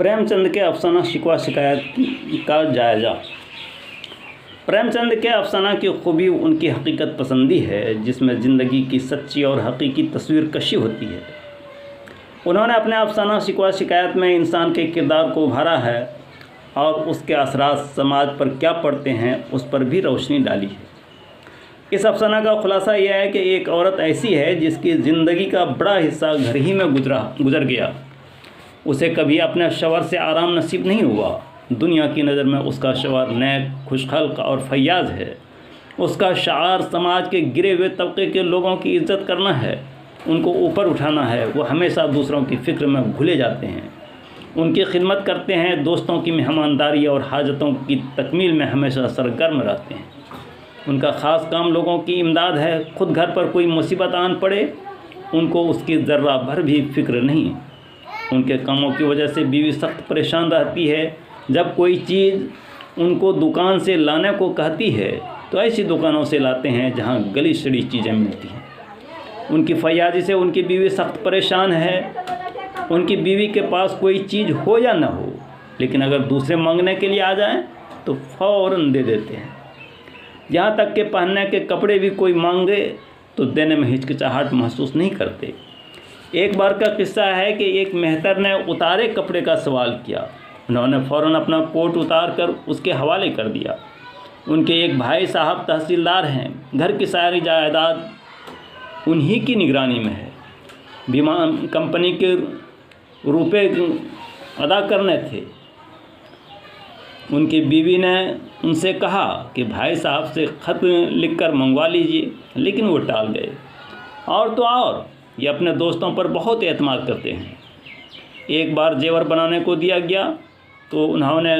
प्रेमचंद के अफसाना शिकवा शिकायत का जायज़ा। प्रेमचंद के अफसाना की खूबी उनकी हकीकत पसंदी है, जिसमें ज़िंदगी की सच्ची और हकीकी तस्वीर कशी होती है। उन्होंने अपने अफसाना शिकवा शिकायत में इंसान के किरदार को उभारा है और उसके असरात समाज पर क्या पड़ते हैं उस पर भी रोशनी डाली है। इस अफसाना का खुलासा यह है कि एक औरत ऐसी है जिसकी ज़िंदगी का बड़ा हिस्सा घर ही में गुजर गया। उसे कभी अपने शौहर से आराम नसीब नहीं हुआ। दुनिया की नज़र में उसका शौहर नेक, खुशखल्क और फैयाज है। उसका शार समाज के गिरे हुए तबके के लोगों की इज़्ज़त करना है, उनको ऊपर उठाना है। वो हमेशा दूसरों की फ़िक्र में भूले जाते हैं, उनकी खिदमत करते हैं, दोस्तों की मेहमानदारी और हाजतों की तकमील में हमेशा सरगर्म रहते हैं। उनका ख़ास काम लोगों की इमदाद है। खुद घर पर कोई मुसीबत आन पड़े, उनको उसकी ज़र्रा भर भी फ़िक्र नहीं। उनके कामों की वजह से बीवी सख्त परेशान रहती है। जब कोई चीज़ उनको दुकान से लाने को कहती है तो ऐसी दुकानों से लाते हैं जहां गली सड़ी चीज़ें मिलती हैं। उनकी फयाजी से उनकी बीवी सख्त परेशान है। उनकी बीवी के पास कोई चीज़ हो या ना हो, लेकिन अगर दूसरे मांगने के लिए आ जाएं तो फ़ौरन दे देते हैं। यहाँ तक कि पहनने के कपड़े भी कोई मांगे तो देने में हिचकिचाहट महसूस नहीं करते। एक बार का किस्सा है कि एक मेहतर ने उतारे कपड़े का सवाल किया। उन्होंने फ़ौरन अपना कोट उतार कर उसके हवाले कर दिया। उनके एक भाई साहब तहसीलदार हैं। घर की सारी जायदाद उन्हीं की निगरानी में है। बीमा कंपनी के रुपए अदा करने थे। उनकी बीवी ने उनसे कहा कि भाई साहब से ख़त लिखकर मंगवा लीजिए, लेकिन वो टाल गए। और तो और ये अपने दोस्तों पर बहुत एतमाद करते हैं। एक बार जेवर बनाने को दिया गया तो उन्होंने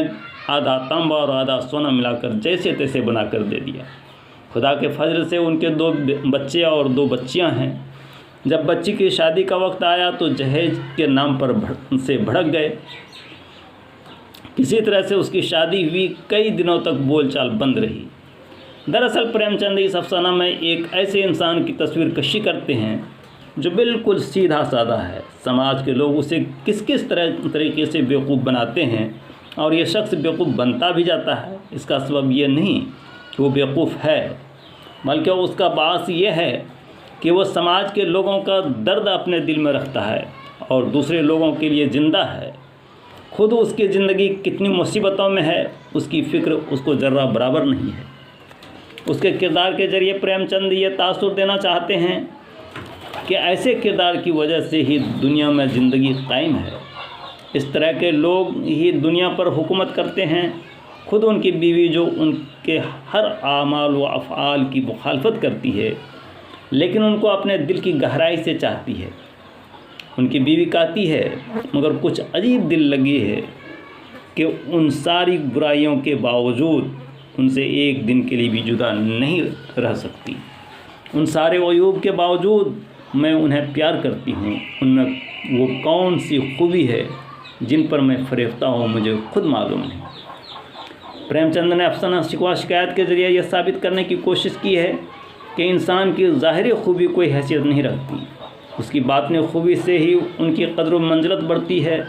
आधा तांबा और आधा सोना मिलाकर जैसे तैसे बनाकर दे दिया। खुदा के फजल से उनके 2 बच्चे और 2 बच्चियां हैं। जब बच्ची की शादी का वक्त आया तो जहेज के नाम पर से भड़क गए। किसी तरह से उसकी शादी हुई। कई दिनों तक बोलचाल बंद रही। दरअसल प्रेमचंद इस अफसाना में एक ऐसे इंसान की तस्वीर कशी करते हैं जो बिल्कुल सीधा साधा है। समाज के लोग उसे किस किस तरीके से बेवकूफ़ बनाते हैं और ये शख्स बेवकूफ़ बनता भी जाता है। इसका सबब ये नहीं कि वो बेवकूफ़ है, बल्कि उसका बास ये है कि वो समाज के लोगों का दर्द अपने दिल में रखता है और दूसरे लोगों के लिए ज़िंदा है। खुद उसकी ज़िंदगी कितनी मुसीबतों में है, उसकी फ़िक्र उसको ज़र्रा बराबर नहीं है। उसके किरदार के ज़रिए प्रेमचंद ये तासुर देना चाहते हैं कि ऐसे किरदार की वजह से ही दुनिया में ज़िंदगी कायम है। इस तरह के लोग ही दुनिया पर हुकूमत करते हैं। खुद उनकी बीवी जो उनके हर आमाल व अफ़आल की मुखालफत करती है, लेकिन उनको अपने दिल की गहराई से चाहती है। उनकी बीवी कहती है, मगर कुछ अजीब दिल लगी है कि उन सारी बुराइयों के बावजूद उनसे एक दिन के लिए भी जुदा नहीं रह सकती। उन सारे अयूब के बावजूद मैं उन्हें प्यार करती हूँ। उनमें वो कौन सी खूबी है जिन पर मैं फरेफ्ता हूँ, मुझे खुद मालूम नहीं। प्रेमचंद ने अफसाना शिकवा शिकायत के ज़रिए यह साबित करने की कोशिश की है कि इंसान की ज़ाहिरी खूबी कोई हैसियत नहीं रखती। उसकी बातनी खूबी से ही उनकी कदर व मंज़िलत बढ़ती है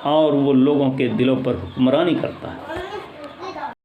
और वो लोगों के दिलों पर हुक्मरानी करता है।